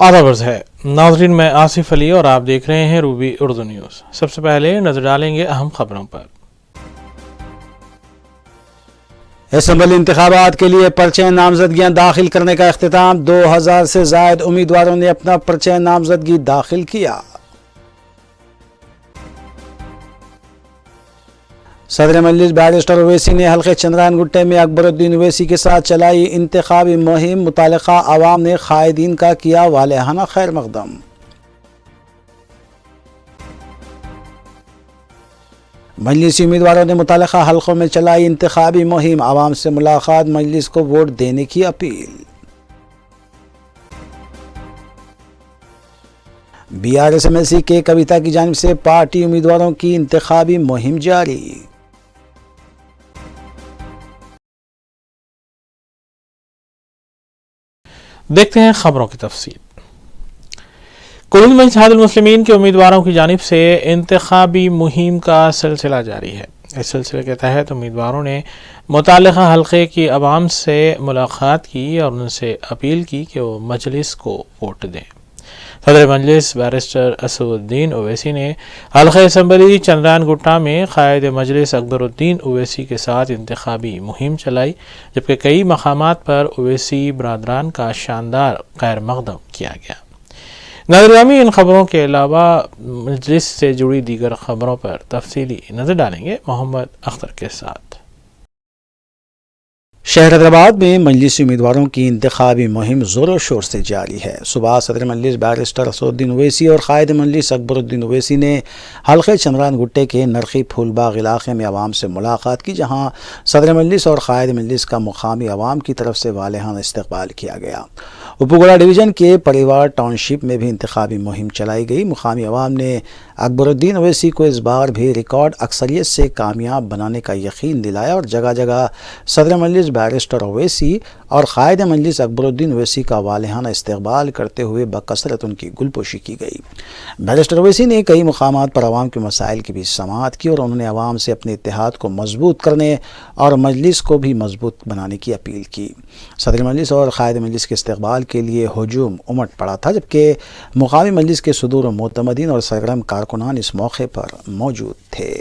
आदाबर्ज है नाजरीन, मैं आसिफ अली और आप देख रहे हैं रूबी उर्दू न्यूज़। सबसे पहले नजर डालेंगे अहम खबरों पर। असम्बली इंतखाबात के लिए पर्चे नामजदगियां दाखिल करने का अख्तिताम। 2000 से जायद उम्मीदवारों ने अपना पर्चे नामजदगी दाखिल किया। सदर मजलिस बैरिस्टर ओवैसी ने हल्के चंद्रायन गुट्टे में अकबरुद्दीन ओवैसी के साथ चलाई इंतखाबी मुहिम। मुतालिका अवाम ने कायदीन का किया वालेहाना खैर मकदम। मजलिसी उम्मीदवारों ने मुतालिका हल्कों में चलाई इंतखाबी मुहिम। अवाम से मुलाकात, मजलिस को वोट देने की अपील। BRSMLC के कविता की जानिब से पार्टी उम्मीदवारों की इंतखाबी मुहिम जारी। देखते हैं खबरों की तफसील। कुल इत्तेहादुल मुस्लिमीन के उम्मीदवारों की जानिब से इंतखाबी मुहिम का सिलसिला जारी है। इस सिलसिले के तहत उम्मीदवारों ने मुतालिका हल्के की आवाम से मुलाकात की और उनसे अपील की कि वो मजलिस को वोट दें। सदर मजलिस बैरिस्टर असदुद्दीन ओवैसी ने हल्के असम्बली चंद्रायन गुट्टा में कायद मजलिस अकबरुद्दीन ओवैसी के साथ इंतखाबी मुहिम चलाई, जबकि कई मकामात पर ओवैसी बरादरान का शानदार खैर मकदम किया गया। नाज़रीन, इन खबरों के अलावा मजलिस से जुड़ी दीगर खबरों पर तफसीली नजर डालेंगे मोहम्मद अख्तर के साथ। शहर हैदराबाद में मजलिसी उम्मीदवारों की इंतखाबी मुहिम ज़ोर शोर से जारी है। सुबह सदर मजलिस बैरिस्टर असदुद्दीन ओवैसी और कायद मजलिस अकबरुद्दीन ओवैसी ने हल्के चंद्रायन गुट्टे के नरखी फूलबाग इलाके में आवाम से मुलाकात की, जहां सदर मजलिस और कायद मजलिस का मुकामी आवाम की तरफ से वालेहाना इस्तकबाल किया गया। उपगोड़ा डिवीज़न के परिवार टाउनशिप में भी इंतखाबी मुहिम चलाई गई। मुकामी आवाम ने अकबरुद्दीन ओवैसी को इस बार भी रिकॉर्ड अक्सरियत से कामयाब बनाने का यकीन दिलाया और जगह जगह सदर मजलिस बैरिस्टर ओवैसी और कायद मजलिस अकबरुद्दीन ओवैसी का वालेहाना इस्तकबाल करते हुए बकसरत उनकी गुलपोशी की गई। बैरिस्टर ओवैसी ने कई मुकामात पर आवाम के मसाइल की भी समाअत की और उन्होंने आवाम से अपने इत्तेहाद को मजबूत करने और मजलिस को भी मजबूत बनाने की अपील की। सदर मजलिस और कायद मजलिस के इस्तकबाल के लिए हुजूम उमड़ पड़ा था, जबकि मुकामी मजलिस के सदूर मोतमदीन और सरगर्म कारकुनान इस मौके पर मौजूद थे।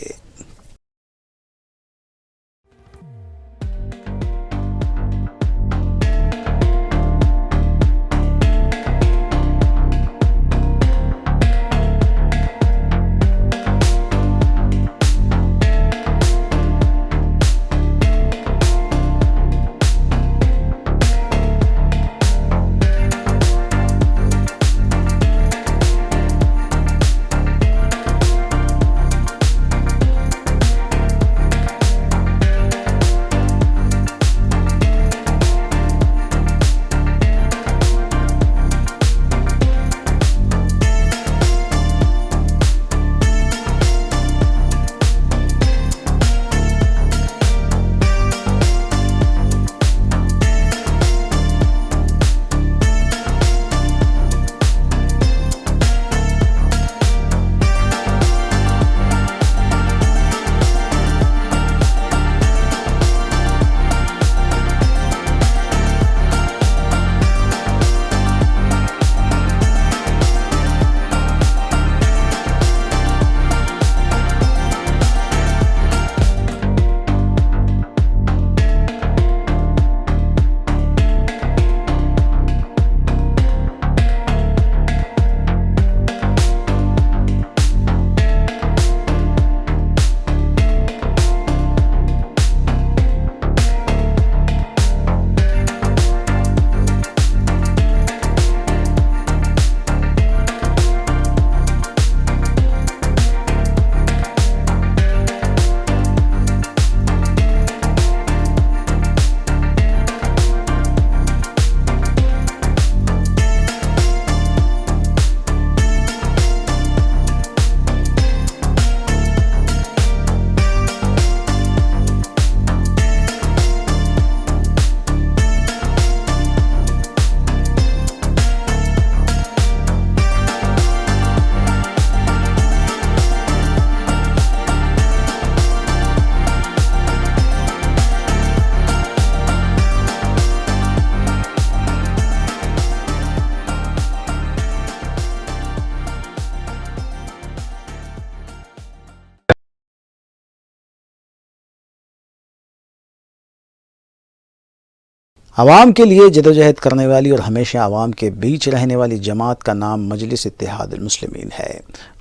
आवाम के लिए जदोजहद करने वाली और हमेशा आवाम के बीच रहने वाली जमात का नाम मजलिस इत्तेहादुल मुस्लिमीन है।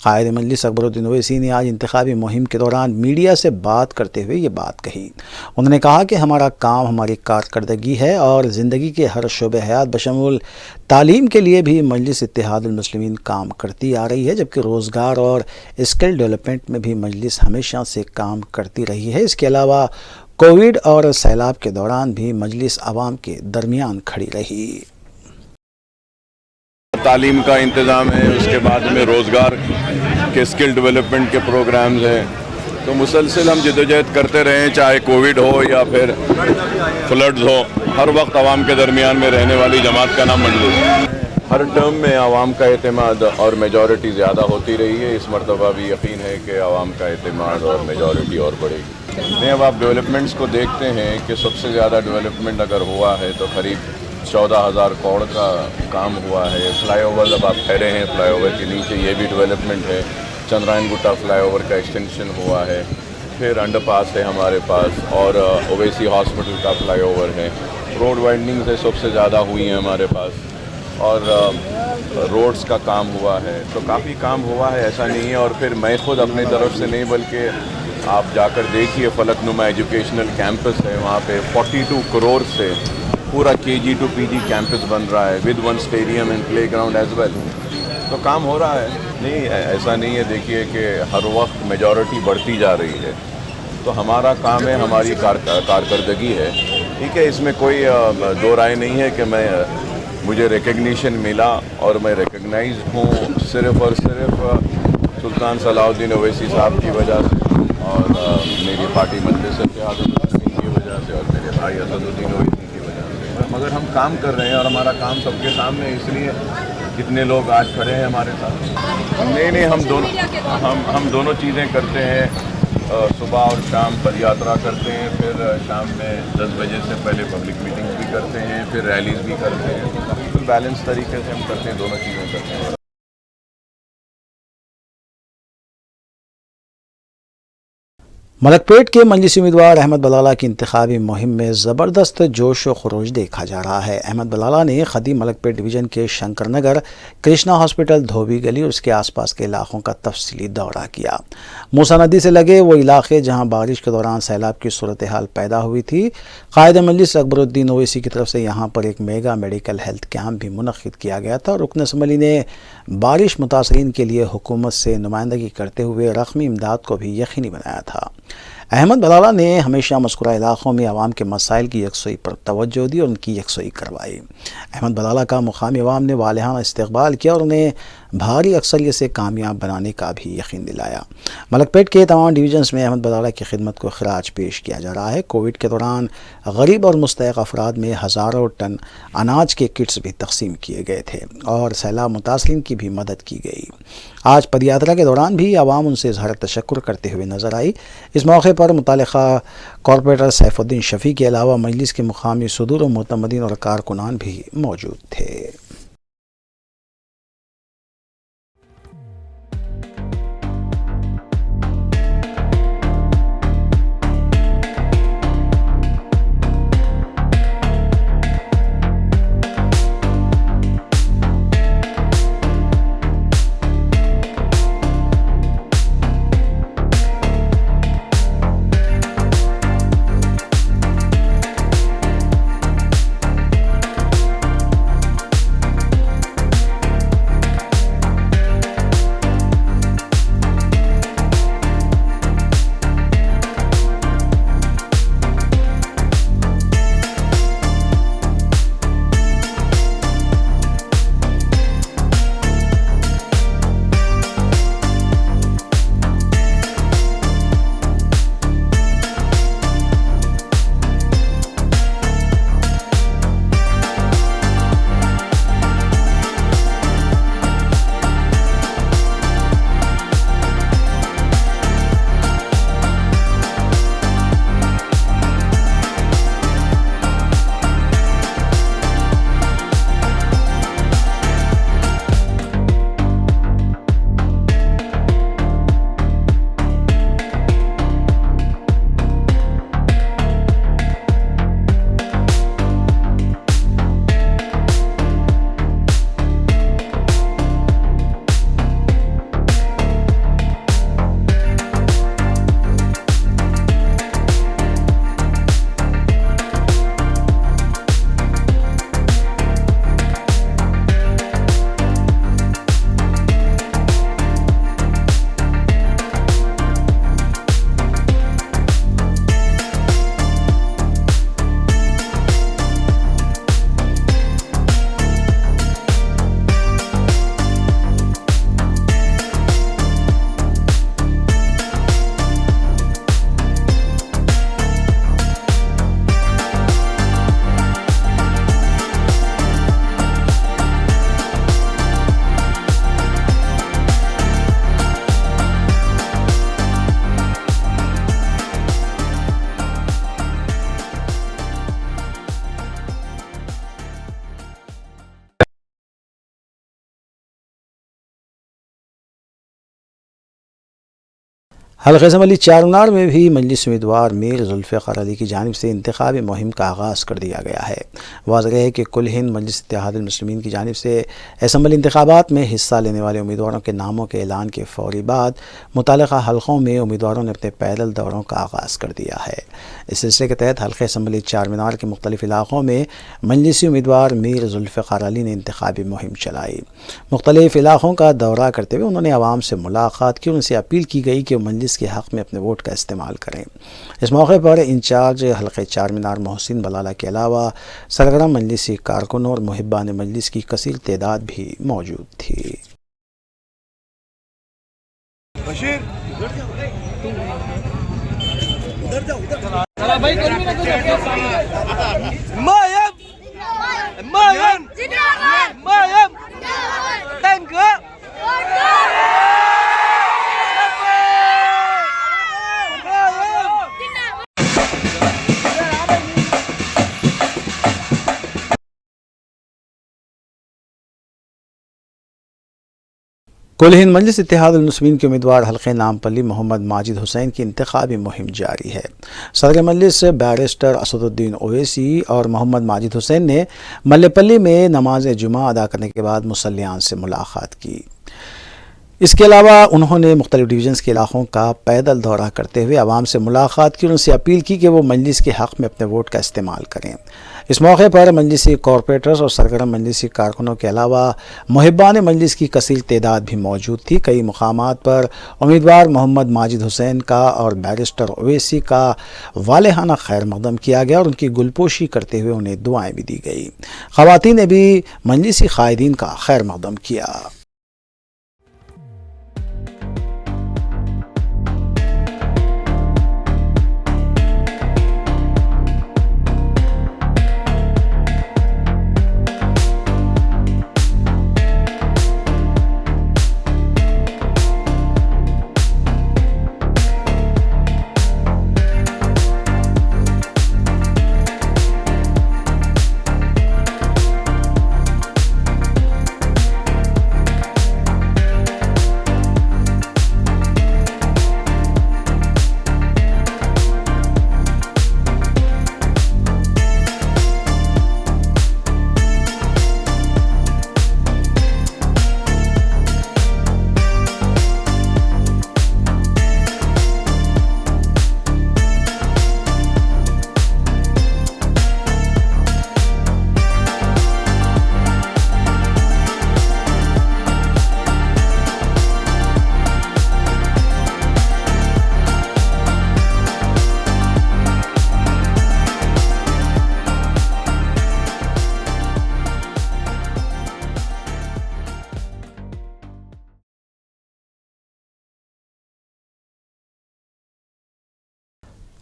कायद मजलिस अकबरुद्दीन ओवैसी ने आज इंतखाबी मुहिम के दौरान मीडिया से बात करते हुए ये बात कही। उन्होंने कहा कि हमारा काम हमारी कारकर्दगी है और ज़िंदगी के हर शोबे हयात बशमूल तालीम के लिए भी मजलिस इत्तेहादुल मुस्लिमीन काम करती आ रही है, जबकि रोज़गार और स्किल डेवलपमेंट में भी मजलिस हमेशा से काम करती रही है। इसके अलावा कोविड और सैलाब के दौरान भी मजलिस आवाम के दरमियान खड़ी रही। तालीम का इंतज़ाम है, उसके बाद में रोज़गार के स्किल डेवलपमेंट के प्रोग्राम्स हैं, तो मुसलसल हम जदोजहद करते रहें, चाहे कोविड हो या फिर फ्लड्स हो, हर वक्त आवाम के दरमियान में रहने वाली जमात का नाम मजलिस है। हर टर्म में आवाम का एतमाद और मेजॉरिटी ज़्यादा होती रही है। इस मरतबा भी यकीन है कि आवाम का एतमाद और मेजॉरिटी और बढ़ेगी। नहीं, अब आप डेवलपमेंट्स को देखते हैं कि सबसे ज़्यादा डेवलपमेंट अगर हुआ है तो करीब 14,000 करोड़ का काम हुआ है। फ्लाईओवर अब आप ठहरे हैं, फ्लाईओवर के नीचे ये भी डेवलपमेंट है। चंद्रायन गुट्टा फ्लाईओवर का एक्सटेंशन हुआ है, फिर अंडरपास है हमारे पास, और ओवैसी हॉस्पिटल का फ्लाईओवर है। रोड वाइंडिंग से सबसे ज़्यादा हुई हैं हमारे पास, और रोड्स का काम हुआ है, तो काफ़ी काम हुआ है, ऐसा नहीं है। और फिर मैं खुद अपनी तरफ से नहीं, बल्कि आप जाकर देखिए, फलकनुमा एजुकेशनल कैंपस है, वहाँ पे 42 करोड़ से पूरा KG to PG कैंपस बन रहा है, with 1 stadium and playground as well. तो काम हो रहा है, नहीं ऐसा नहीं है। देखिए कि हर वक्त मेजॉरिटी बढ़ती जा रही है, तो हमारा काम है, हमारी कारकर्दगी है, ठीक है। इसमें कोई दो राय नहीं है कि मुझे रिकग्निशन मिला और मैं रिकग्नाइज हूँ सिर्फ़ और सिर्फ सुल्तान सलाहुद्दीन ओवैसी साहब की वजह से, और मेरी पार्टी मजलिस इत्तेहादुल मुस्लिमीन की वजह से, और मेरे भाई असदुद्दीन ओवैसी की वजह से। मगर हम काम कर रहे हैं और हमारा काम सबके सामने, इसलिए कितने लोग आज खड़े हैं हमारे साथ। नहीं, हम दोनों चीज़ें करते हैं। सुबह और शाम पद यात्रा करते हैं, फिर शाम में 10 बजे से पहले पब्लिक मीटिंग्स भी करते हैं, फिर रैलीज भी करते हैं। तो बिल्कुल बैलेंस तरीके से हम करते हैं, दोनों चीज़ें करते हैं। मलकपेट के मजलिसी उम्मीदवार अहमद बलाला की इंतखाबी मुहिम में ज़बरदस्त जोश व खरोश देखा जा रहा है। अहमद बलाला ने खदी मलकपेट डिवीज़न के शंकर नगर, कृष्णा हॉस्पिटल, धोबी गली और उसके आसपास के इलाकों का तफसीली दौरा किया। मूसा नदी से लगे वो इलाके जहां बारिश के दौरान सैलाब की सूरत हाल पैदा हुई थी। कायद मजलिस अकबरुद्दीन ओवैसी की तरफ से यहां पर एक मेगा मेडिकल हेल्थ कैंप भी मुनक्किद किया गया था। रुकन असम्बली ने बारिश मुतासरीन के लिए हुकूमत से नुमाइंदगी करते हुए रकमी इमदाद को भी यकीनी बनाया था। अहमद बलाला ने हमेशा मज़कूरा इलाक़ों में आवाम के मसाइल की यकसुई पर तवज्जो दी और उनकी यकसुई करवाई। अहमद बलाला का मुकामी अवाम ने वालिहाना इस्तक़बाल किया और उन्हें भारी अक्सरियत से कामयाब बनाने का भी यकीन दिलाया। मलकपेट के तमाम डिवीजन्स में अहमद बलाला की खिदमत को खराज पेश किया जा रहा है। कोविड के दौरान गरीब और मुस्तहक़ अफराद में हज़ारों टन अनाज के किट्स भी तकसीम किए गए थे और सैलाब मुतासरीन की भी मदद की गई। आज पदयात्रा के दौरान भी आवाम उनसे इज़हार तशक्कुर करते हुए नजर आई। इस मौके पर मुतालिका कॉरपोरेटर सैफुद्दीन शफ़ी के अलावा मजलिस के मुकामी सदूर और मुतमदीन और कारकुनान भी मौजूद थे। हल्का असम्बली चारमीनार में भी मजलिस उम्मीदवार मीर जुल्फ़िकार अली की जानिब से इंतखाबी मुहिम का आगाज़ कर दिया गया है। वाज़ेह है कि कुल हिंद मजलिस इत्तेहादुल मुस्लिमीन की जानिब से असम्बली इंतखाबात में हिस्सा लेने वाले उम्मीदवारों के नामों के ऐलान के फ़ौरी बाद मुतालिका हल्कों में उम्मीदवारों ने अपने पैदल दौरों का आगाज़ कर दिया है। इस सिलसिले के तहत हल्का असम्बली चारमीनार के मुख्तलिफ़ इलाक़ों में मजलिसी उम्मीदवार मीर जुल्फ़िकार अली ने इंतखाबी मुहिम चलाई। मुख्तलिफ़ इलाक़ों का दौरा करते हुए उन्होंने आवाम से मुलाकात की, उनसे अपील की गई कि मजलिस के हक़ में अपने वोट का इस्तेमाल करें। इस मौके पर इंचार्ज हल्के चारमीनार मोहसिन बलाला के अलावा सरगर्म मजलिसी कारकुनों और मुहिब्बान मजलिस की कसीर तादाद भी मौजूद थी। कुल हिंद मजलिस इत्तेहादुल मुस्लिमीन के उम्मीदवार हल्के नामपल्ली मोहम्मद माजिद हुसैन की इंतखाबी मुहिम जारी है। सदर मजलिस बैरिस्टर असदुद्दीन ओवैसी और मोहम्मद माजिद हुसैन ने मल्लेपल्ली में नमाज जुमा अदा करने के बाद मुसल्लियान से मुलाकात की। इसके अलावा उन्होंने मुख्तलिफ डिवीजन्स के इलाक़ों का पैदल दौरा करते हुए आवाम से मुलाकात की, उनसे अपील की कि वो मजलिस के हक़ में अपने वोट का इस्तेमाल करें। इस मौके पर मजलिसी कॉरपोरेटर्स और सरगर्म मजलिसी कारकुनों के अलावा मुहिब्बान मजलिस की कसीर तादाद भी मौजूद थी। कई मुकामात पर उम्मीदवार मोहम्मद माजिद हुसैन का और बैरिस्टर ओवैसी का वालेहाना खैर मकदम किया गया और उनकी गुलपोशी करते हुए उन्हें दुआएँ भी दी गई। ख़वातीन ने भी मजलिसी कायदीन का खैर मकदम किया।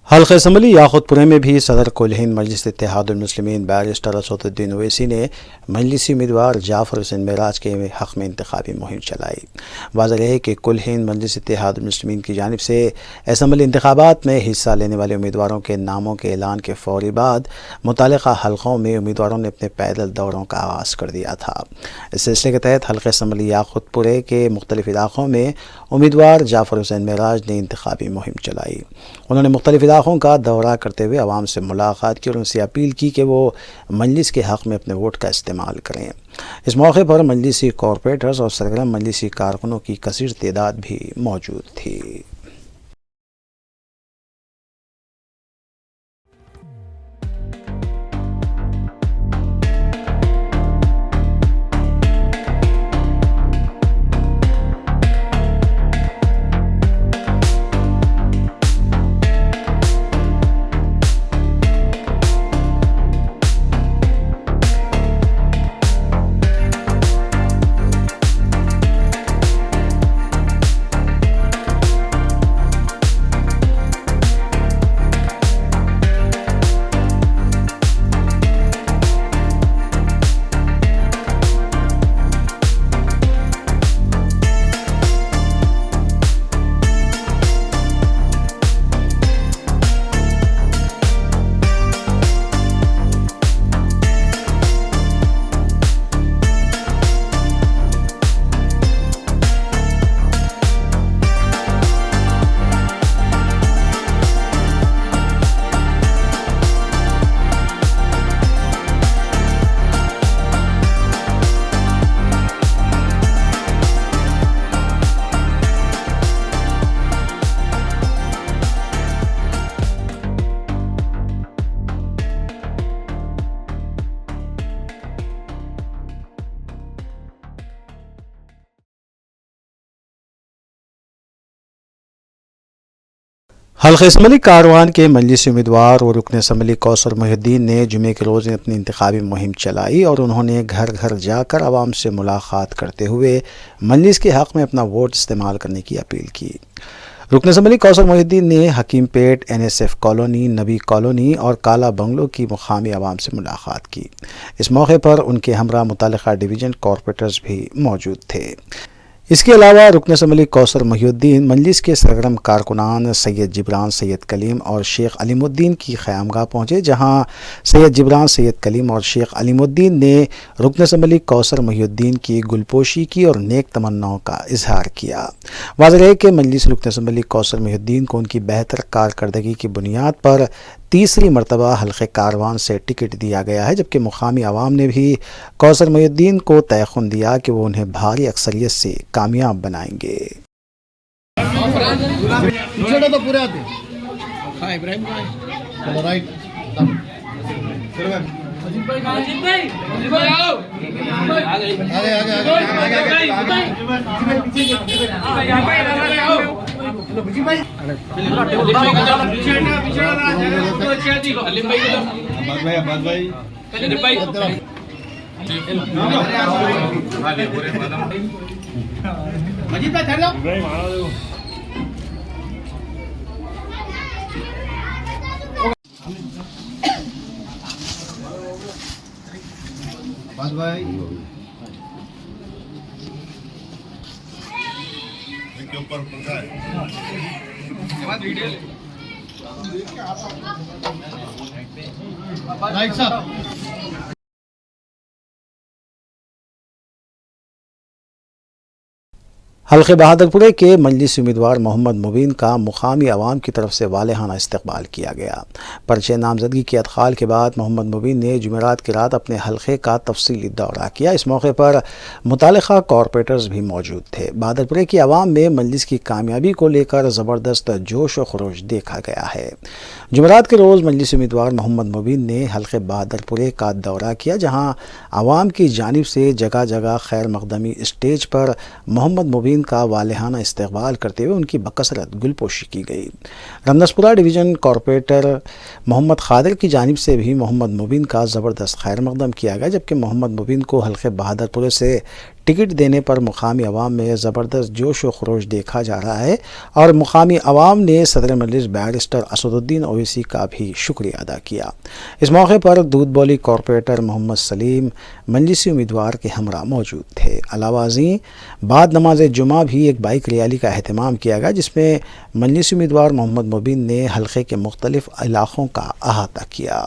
हल्का असम्बली याकुतपुरे में भी सदर कुल हिंद मजलिस इत्तेहादुल मुस्लिमीन बैरिस्टर असदुद्दीन ओवैसी ने मजलिसी उम्मीदवार जाफ़र हुसैन मेराज के हक़ में इंतखाबी मुहिम चलाई। वाज़ेह है कि कुल हिंद मजलिस इत्तेहादुल मुस्लिमीन की जानिब से असम्बली इंतखाबात में हिस्सा लेने वाले उम्मीदवारों के नामों के ऐलान के फ़ौरी बाद मुतालिका हल्कों में उम्मीदवारों ने अपने पैदल दौरों का आगाज़ कर दिया था। इस सिलसिले के तहत हल्का असम्बली याकुतपुरे के मुख्तलिफ़ इलाक़ों में उम्मीदवार जाफ़र हुसैन मेराज ने इंतखाबी मुहिम चलाई। उन्होंने मुख्तलिफ़ इलाक़ों का दौरा करते हुए आवाम से मुलाकात की और उनसे अपील की कि वो मजलिस के हक़ में अपने वोट का इस्तेमाल करें। इस मौके पर मजलिसी कॉरपोरेटर्स और सरगर्म मजलिसी कारकुनों की कसीर तादाद भी मौजूद थी। हल्क़े असम्बली कारवान के मजलिसी उम्मीदवार और रुकन असम्बली कौसर मोहिउद्दीन ने जुमे के रोज़ अपनी इंतखाबी मुहिम चलाई और उन्होंने घर घर जाकर आवाम से मुलाकात करते हुए मजलिस के हक़ में अपना वोट इस्तेमाल करने की अपील की। रुकन असम्बली कौसर मोहिउद्दीन ने हकीमपेट, NSF कॉलोनी, नबी कॉलोनी और काला बंगलो की मुकामी आवाम से मुलाकात की। इस मौके पर उनके हमरा मुतालिका डिवीज़न कॉरपोरेटर्स भी मौजूद थे। इसके अलावा रुकन असम्बली कौसर मोहिउद्दीन मजलिस के सरगर्म कारकुनान सैयद जिब्रान, सैयद कलीम और शेख अलीमुद्दीन की क़यामगाह पहुँचे, जहाँ सैयद जिब्रान, सैयद कलीम और शेख अलीमुद्दीन ने रुकन असम्बली कौसर मोहिउद्दीन की गुलपोशी की और नेक तमन्नाओं का इजहार किया। वाज़ेह है कि मजलिस रुकन असम्बली कौसर मोहिउद्दीन को उनकी बेहतर कारकर्दगी की बुनियाद पर तीसरी मरतबा हल्क़े कारवान से टिकट दिया गया है, जबकि मुकामी आवाम ने भी कौसर मोहिउद्दीन को तयख़ुन दिया कि वो उन्हें भारी अक्सरियत से कामयाब बनाएंगे। हल्क़े बहादुरपुरे के मजलिसी उम्मीदवार मोहम्मद मुबीन का मुकामी आवाम की तरफ से वालेहाना इस्तकबाल किया गया। पर्चे नामजदगी के अदखाल के बाद मोहम्मद मुबीन ने जुमेरात की रात अपने हल्क़े का तफसीली दौरा किया। इस मौके पर मुतालिका कॉरपोरेटर्स भी मौजूद थे। बहादुरपुरे की आवाम में मजलिस की कामयाबी को लेकर ज़बरदस्त जोश व खरोश देखा गया है। जुमेरात के रोज़ मजलिसी उम्मीदवार मोहम्मद मुबीन ने हल्क़े बहादुरपुरे का दौरा किया, जहाँ आवाम की जानिब से जगह जगह खैर मकदमी स्टेज पर मोहम्मद मुबीन का वालेहाना इस्तकबाल करते हुए उनकी बकसरत गुलपोशी की गई। रमनसपुरा डिवीज़न कॉरपोरेटर मोहम्मद खादिर की जानिब से भी मोहम्मद मुबीन का ज़बरदस्त खैर मकदम किया गया, जबकि मोहम्मद मुबीन को हल्क़े बहादुरपुरे से टिकट देने पर मुकामी अवाम में ज़बरदस्त जोश व खरोश देखा जा रहा है और मुकामी अवाम ने सदर मजलिस बैरिस्टर असदुद्दीन ओवैसी का भी शुक्रिया अदा किया। इस मौके पर दूध बोली कॉरपोरेटर मोहम्मद सलीम मजलिसी उम्मीदवार के हमरा मौजूद थे। अलावा अज़ीं बाद नमाज जुमा भी एक बाइक रैली का अहतमाम किया गया, जिसमें मजलिसी उम्मीदवार मोहम्मद मुबीन ने हल्क़े के मुख्तलिफ इलाक़ों का अहाता किया।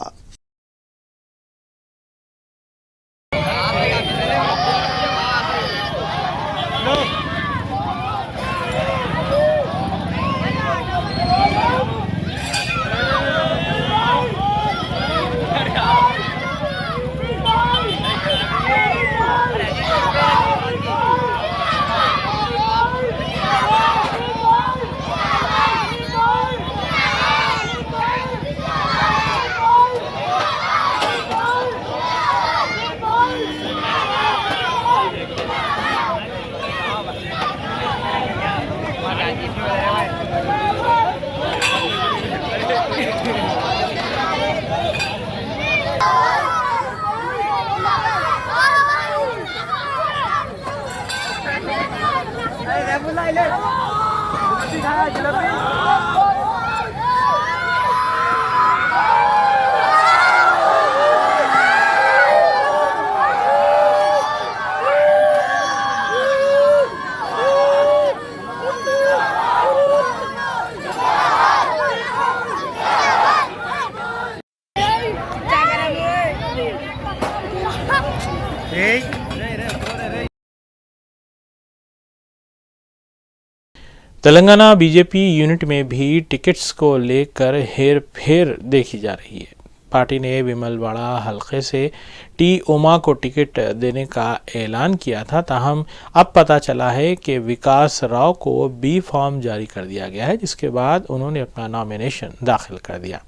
तेलंगाना बीजेपी यूनिट में भी टिकट्स को लेकर हेर फेर देखी जा रही है। पार्टी ने विमलवाड़ा हलके से टी ओमा को टिकट देने का ऐलान किया था, ताहम अब पता चला है कि विकास राव को बी फॉर्म जारी कर दिया गया है, जिसके बाद उन्होंने अपना नॉमिनेशन दाखिल कर दिया।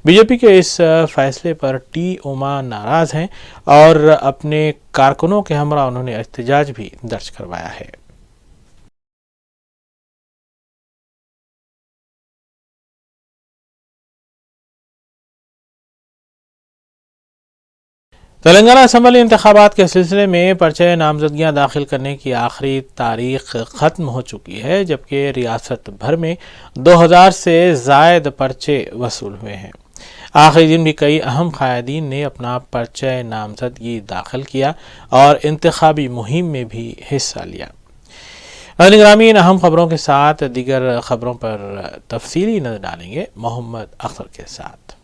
बीजेपी के इस फैसले पर टी ओमा नाराज़ हैं और अपने कारकुनों के हमरा उन्होंने एहतजाज भी दर्ज करवाया है। तेलंगाना असम्बली इंतखाबात के सिलसिले में पर्चे नामजदगियां दाखिल करने की आखिरी तारीख ख़त्म हो चुकी है, जबकि रियासत भर में 2000 से ज़ायद पर्चे वसूल हुए हैं। आखिरी दिन भी कई अहम कायदीन ने अपना पर्चे नामजदगी दाखिल किया और इंतखाबी मुहिम में भी हिस्सा लिया। निगरामीन अहम खबरों के साथ दीगर खबरों पर तफसीली नजर डालेंगे मोहम्मद अख्तर के साथ।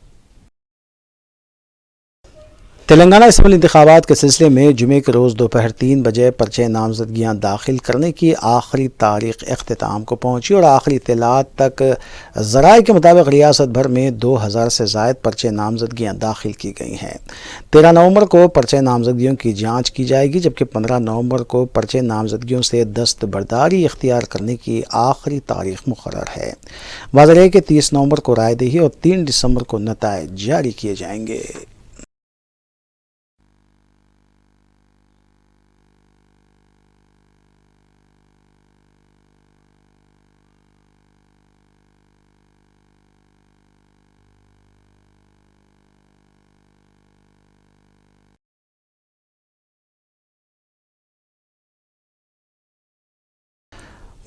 तेलंगाना असम्बली इंतखाबात के सिलसिले में जुमे के रोज़ दोपहर 3 बजे पर्चे नामजदगियाँ दाखिल करने की आखिरी तारीख अख्तिताम को पहुँची और आखिरी इत्तलात तक ज़राए के मुताबिक रियासत भर में 2000 से ज़ायद पर्चे नामजदगियाँ दाखिल की गई हैं। 13 नवंबर को पर्चे नामजदगियों की जाँच की जाएगी, जबकि 15 नवंबर को पर्चे नामजदगियों से दस्तबरदारी इख्तियार करने की आखिरी तारीख मुकर्रर है। वाज़ेह है कि 30 नवंबर को रायदही और 3 दिसंबर को नताइज जारी किए जाएंगे।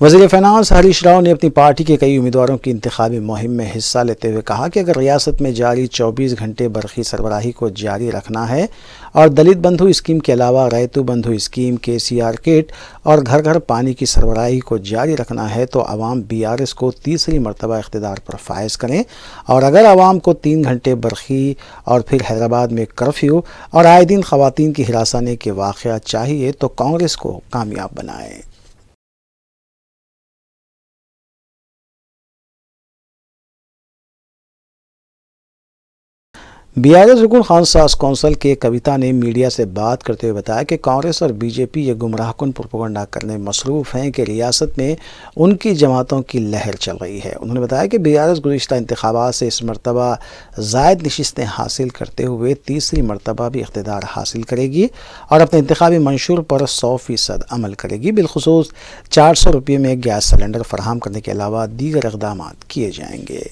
वज़ीर फ़िनांस हरीश राव ने अपनी पार्टी के कई उम्मीदवारों की इंतखाबी मुहिम में हिस्सा लेते हुए कहा कि अगर रियासत में जारी 24 घंटे बरक़ी सरबराही को जारी रखना है और दलित बंधु स्कीम के अलावा रैतु बंधु स्कीम, KCR किट और घर घर पानी की सरबराही को जारी रखना है तो आवाम BRS को तीसरी मरतबा इख्तिदार पर फायज करें। और अगर आवाम को 3 घंटे बरक़ी और फिर हैदराबाद में कर्फ्यू और आए दिन ख़वातीन की हिरासानी के वाक़या चाहिए तो कांग्रेस को कामयाब बनाएं। BRS रुकन खानसास कौंसल के कविता ने मीडिया से बात करते हुए बताया कि कांग्रेस और BJP ये गुमराहकुन प्रोपेगेंडा करने में मसरूफ़ हैं कि रियासत में उनकी जमातों की लहर चल रही है। उन्होंने बताया कि BRS गुज़िश्ता इंतखाबात से इस मरतबा ज़ायद नशिस्तें हासिल करते हुए तीसरी मरतबा भी इख्तिदार हासिल करेगी और अपने इंतखाबी मंशूर पर 100% अमल करेगी। बिलखुसूस 400 रुपये में गैस सिलेंडर फराहम करने के अलावा दीगर इक़दाम किए जाएंगे।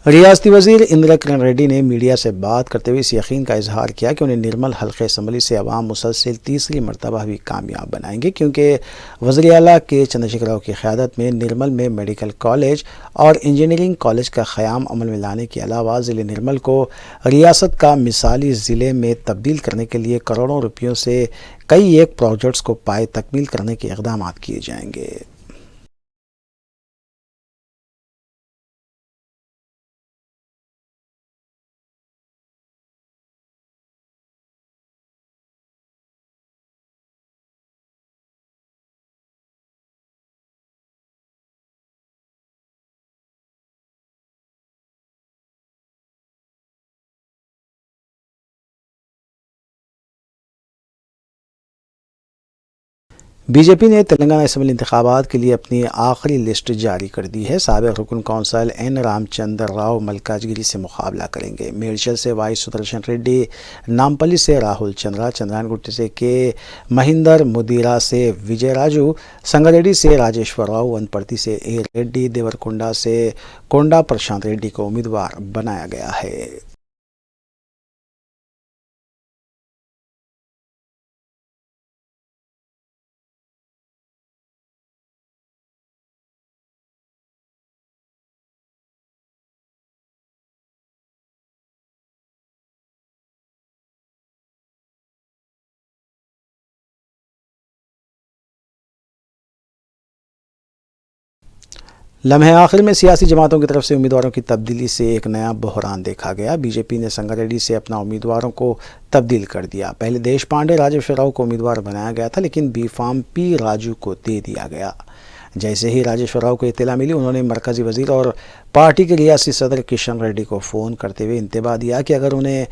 रियासती वज़ीर इंदिरा किरण रेड्डी ने मीडिया से बात करते हुए इस यकीन का इजहार किया कि उन्हें निर्मल हल्के असम्बली से अवाम मुसलसल तीसरी मरतबा भी कामयाब बनाएंगे, क्योंकि वज़ीर आला के चंद्रशेखर राव की क़यादत में निर्मल में मेडिकल कॉलेज और इंजीनियरिंग कॉलेज का क़याम अमल में लाने के अलावा ज़िले निर्मल को रियासत का मिसाली ज़िले में तब्दील करने के लिए करोड़ों रुपयों से कई एक प्रोजेक्ट्स को पाए तकमील करने के इक़दाम किए जाएंगे। BJP ने तेलंगाना असम्बली इंतखाबात के लिए अपनी आखिरी लिस्ट जारी कर दी है। साबिक़ रुकन कौंसल N रामचंद्र राव मल्काजगिरी से मुकाबला करेंगे। मेडचल से वाई सुदर्शन रेड्डी, नामपल्ली से राहुल चंद्रा, चंद्रानगुट्टी से के महिंदर, मुदीरा से विजय राजू, संगारेड्डी से राजेश्वर राव, वनपर्ती से A रेड्डी, देवरकोंडा से कोंडा प्रशांत रेड्डी को उम्मीदवार बनाया गया है। लम्हे आखिर में सियासी जमातों की तरफ से उम्मीदवारों की तब्दीली से एक नया बहरान देखा गया। BJP ने संगारेड्डी से अपना उम्मीदवारों को तब्दील कर दिया। पहले देश पांडे राजेश्वर राव को उम्मीदवार बनाया गया था, लेकिन B.Farm P. राजू को दे दिया गया। जैसे ही राजेश्वर राव को इत्तला मिली, उन्होंने मरकज़ी वज़ीर और पार्टी के रियासी सदर किशन रेड्डी को फ़ोन करते हुए इंतबाह दिया कि अगर उन्हें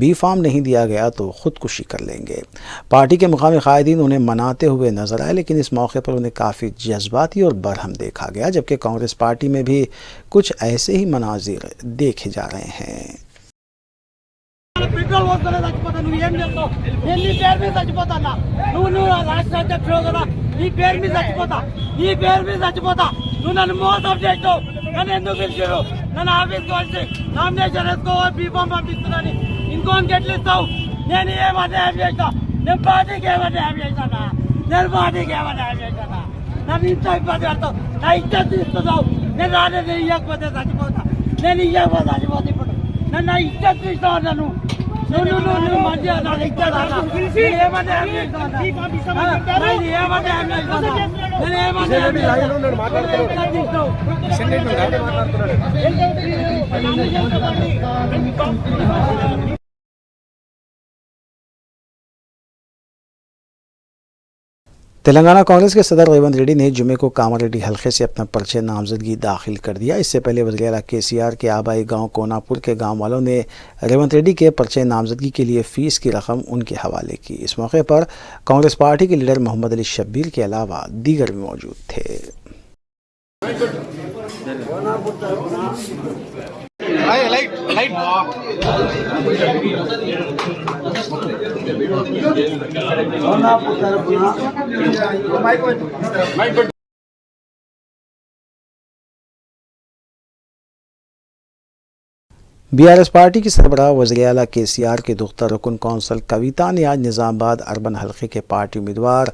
B.Farm नहीं दिया गया तो ख़ुदकुशी कर लेंगे। पार्टी के मुकामी कायदीन उन्हें मनाते हुए नजर आए, लेकिन इस मौके पर उन्हें काफ़ी जज्बाती और बरहम देखा गया, जबकि कांग्रेस पार्टी में भी कुछ ऐसे ही मनाजिर देखे जा रहे हैं। పెట్రోల్ వస్తలే చచ్చిపోతా నువ్వు ఏం చేస్తావు నేను నీ పేరు మీద చచ్చిపోతా నువ్వు రాష్ట్ర అధ్యక్షుడు కదా నీ పేరు మీద చచ్చిపోతా నువ్వు నన్ను మోసం చేసావు. నన్ను ఎందుకు పిలిచారు? నన్ను ఆఫీస్కి వచ్చి నామినేషన్ వేసుకోవాలి, బీఫామ్ పంపిస్తున్నాను. ఇంకోనికి ఎట్లా ఇస్తావు? నేను ఏమంటే ఏం చేస్తా? నేను పార్టీకి ఏమంటే ఏం చేశానా? నేను పార్టీకి ఏమంటే ఏం చేశానా? నన్ను ఇంత ఇబ్బంది పెడతావు, నా ఇజ్జత్ తీస్తున్నావు. నేను రాలేదు, ఇవ్వకపోతే చచ్చిపోతా. నేను ఇవ్వకపోతే చచ్చిపోతా. ఇప్పుడు నన్ను నా ఇజ్జత్ తీస్తావు. నన్ను నువ్వు మంచిగా నా ఇజ్జత్ ఏమంటే ఏం చేస్తాను? ఏమంటే ఏం చేస్తాను? నేను ఏమంటే तेलंगाना कांग्रेस के सदर रेवंत रेड्डी ने जुमे को कामारेड्डी हल्के से अपना पर्चे नामजदगी दाखिल कर दिया। इससे पहले वज़ीर-ए-आला केसीआर के आबाई गांव कोनापुर के गांव वालों ने रेवंत रेड्डी के पर्चे नामजदगी के लिए फ़ीस की रकम उनके हवाले की। इस मौके पर कांग्रेस पार्टी के लीडर मोहम्मद अली शब्बीर के अलावा दीगर भी मौजूद थे। बीआरएस पार्टी की सरबराह वज़ीर-ए-आला केसीआर के दुख्तर रुकन कौंसल कविता ने आज निज़ामाबाद अर्बन हल्के के पार्टी उम्मीदवार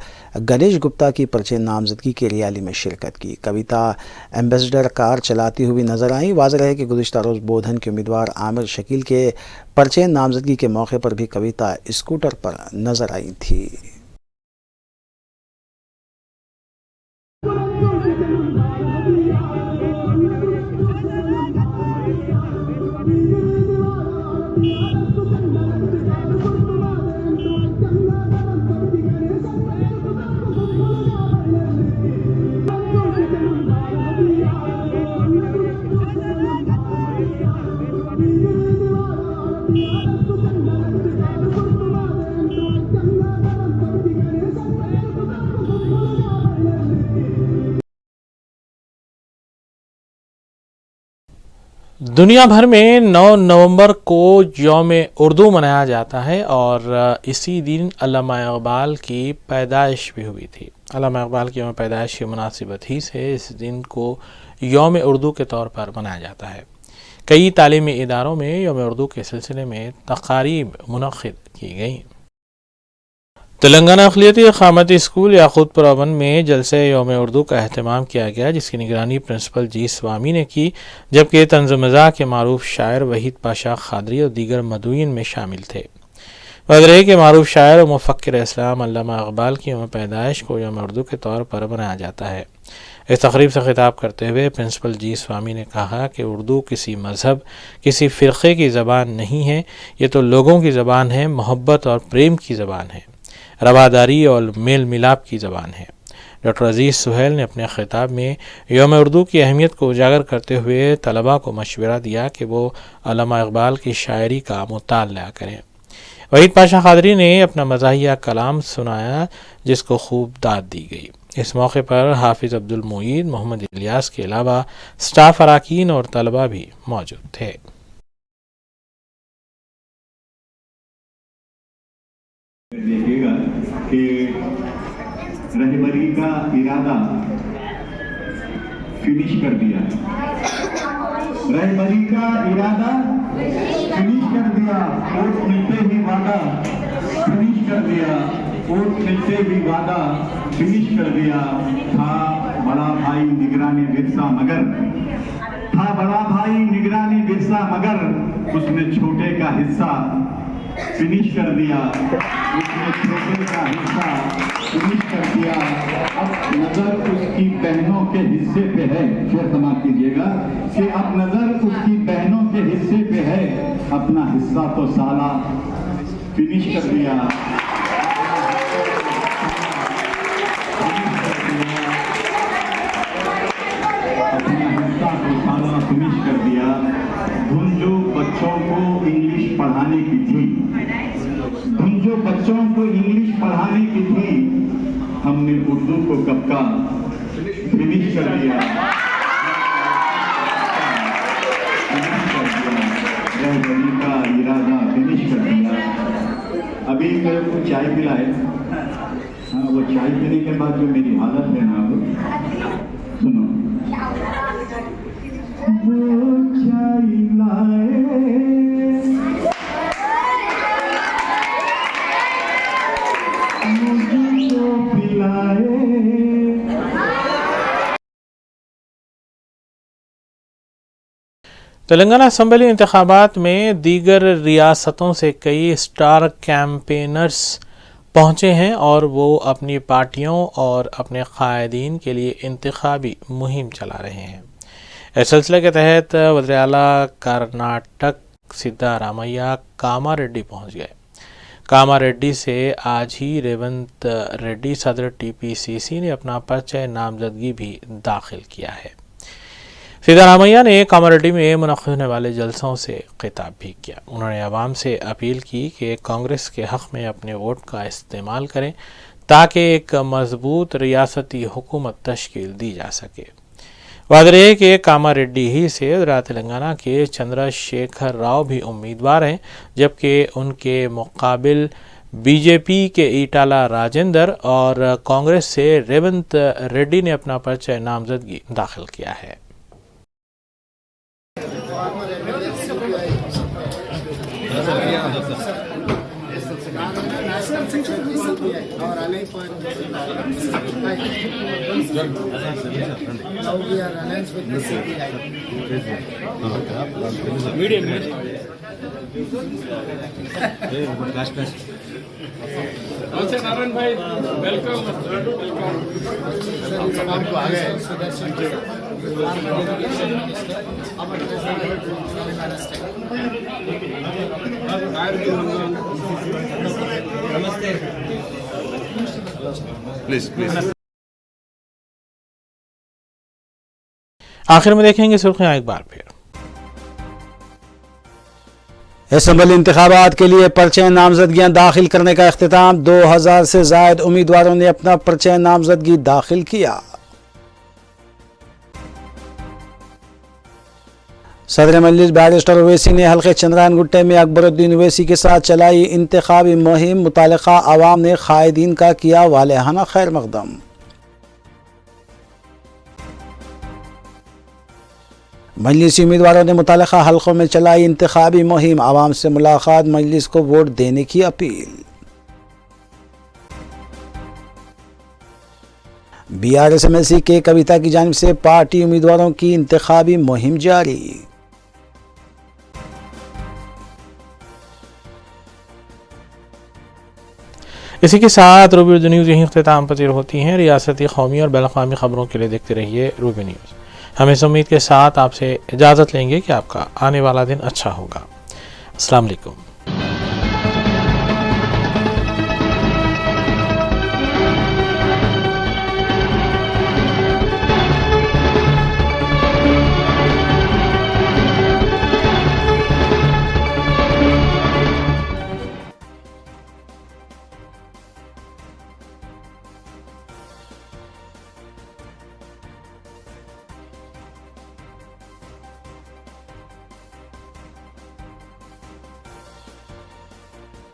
गणेश गुप्ता की पर्चे नामजदगी की रैली में शिरकत की। कविता एम्बेसडर कार चलाती हुई नजर आई। वाज़ेह है कि गुज़िश्ता रोज़ बोधन के उम्मीदवार आमिर शकील के पर्चे नामजदगी के मौके पर भी कविता स्कूटर पर नजर आई थी। दुनिया भर में 9 नवंबर को यौम उर्दू मनाया जाता है और इसी दिन अल्लामा इक़बाल की पैदाइश भी हुई थी। अल्लामा इक़बाल की यौम पैदाइश की मुनासिबत ही से इस दिन को यौम उर्दू के तौर पर मनाया जाता है। कई तालीमी इदारों में यौम उर्दू के सिलसिले में तक़ारीब मुनक़्क़िद की गई। तेलंगाना अक़लियती क़ामती स्कूल याक़ूतपुर अवन में जलसे यौम उर्दू का अहतमाम किया गया, जिसकी निगरानी प्रिंसिपल जी स्वामी ने की, जबकि तंज़ मज़ाह के मारूफ शायर वहीद पाशा ख़ादरी और दीगर मदऊइन में शामिल थे। वज़ीर के मारूफ शायर और मुफ़क्किर इस्लाम अल्लामा इक़बाल की यौम पैदाइश को यौम उर्दू के तौर पर मनाया जाता है। इस तक़रीब से खिताब करते हुए प्रिंसिपल जी स्वामी ने कहा कि उर्दू किसी मज़हब, किसी फ़िरक़े की ज़बान नहीं है, ये तो लोगों की ज़बान है, मोहब्बत और प्रेम की ज़बान है, रवादारी और मेल मिलाप की ज़बान है। डॉक्टर अज़ीज़ सुहेल ने अपने ख़िताब में यौम उर्दू की अहमियत को उजागर करते हुए तलबा को मशवरा दिया कि वो अल्लामा इक़बाल की शायरी का मुताला करें। वहीद पाशा ख़ादरी ने अपना मज़ाहिया कलाम सुनाया, जिसको खूब दाद दी गई। इस मौके पर हाफिज़ अब्दुल मुईद, मोहम्मद इलियास के अलावा स्टाफ अराकीन और तलबा भी मौजूद थे। देखिएगा कि रहबरी का इरादा फिनिश कर दिया, रहबरी का इरादा फिनिश कर दिया, वोट मिलते ही वादा फिनिश कर दिया, वोट मिलते ही वादा फिनिश कर दिया। था बड़ा भाई निगरानी बिरसा मगर, था बड़ा भाई निगरानी बिरसा मगर, उसने छोटे का हिस्सा फिनिश कर दिया, उसने छोटे का हिस्सा फिनिश कर दिया। अब नजर उसकी बहनों के हिस्से पे है, फिर समाप्त कीजिएगा कि अब नजर उसकी बहनों के हिस्से पे है, अपना हिस्सा तो साला फिनिश कर दिया। अपना हिस्सा तो साला फिनिश कर दिया। धुन जो बच्चों को इंग्लिश पढ़ाने की थी, धुन जो बच्चों को इंग्लिश पढ़ाने की थी, हमने उर्दू को कब का फिनिश कर दिया। रहबरी का इरादा फिनिश कर दिया। अभी मेरे को चाय पिलाए, हाँ वो चाय पीने के बाद जो मेरी हालत है ना, वो सुनो, वो चाय लाए मुझको पिलाए। तेलंगाना असम्बली इंतखाबात में दीगर रियासतों से कई स्टार कैंपेनर्स पहुँचे हैं और वो अपनी पार्टियों और अपने कायदीन के लिए इंतखाबी मुहिम चला रहे हैं। इस सिलसिले के तहत वज़ीर आला कर्नाटक सिद्धारामैया कामारेड्डी पहुँच गए। कामारेड्डी से आज ही रेवंत रेड्डी सदर TPCC ने अपना परिचय नामजदगी भी दाखिल किया है। सिद्धारामैया ने कामारेड्डी में मुनक़्क़िद होने वाले जलसों से खिताब भी किया। उन्होंने आवाम से अपील की कि कांग्रेस के हक़ में अपने वोट का इस्तेमाल करें ताकि एक मजबूत रियासती हुकूमत तश्कील दी जा सके। वाज़ेह है कि कामारेड्डी ही से वज़ीर तेलंगाना के चंद्रशेखर राव भी उम्मीदवार हैं, जबकि उनके मुकाबिल BJP के ईटाला राजेंद्र और कांग्रेस से रेवंत रेड्डी ने अपना परिचय नामजदगी दाखिल किया है। प्लीज आखिर में देखेंगे सुर्खियां एक बार फिर। असम्बली इंतखाबात के लिए पर्चे नामजदगियां दाखिल करने का अख्तिताम। 2000 से ज़ायद उम्मीदवारों ने अपना पर्चे नामजदगी दाखिल किया। सदर मजलिस बैरिस्टर ओवैसी ने हल्के चंद्रायन गुट्टे में अकबरुद्दीन ओवैसी के साथ चलाई इंतखाबी मुहिम। मुतालिका अवाम ने कायदीन का किया वालेहाना खैर मकदम। मजलिसी उम्मीदवारों ने मुतालिका हल्कों में चलाई इंतखाबी मुहिम। अवाम से मुलाकात, मजलिस को वोट देने की अपील। BRS-MLC के कविता की जानिब से पार्टी उम्मीदवारों की इंतखाबी मुहिम जारी। इसी के साथ रूबी न्यूज़ यहीं इख्तिताम पसीर होती हैं। रियासती, कौमी और बैनुल-अक़वामी खबरों के लिए देखते रहिए रूबी न्यूज़। हम इस उम्मीद के साथ आपसे इजाज़त लेंगे कि आपका आने वाला दिन अच्छा होगा। अस्सलाम वालेकुम।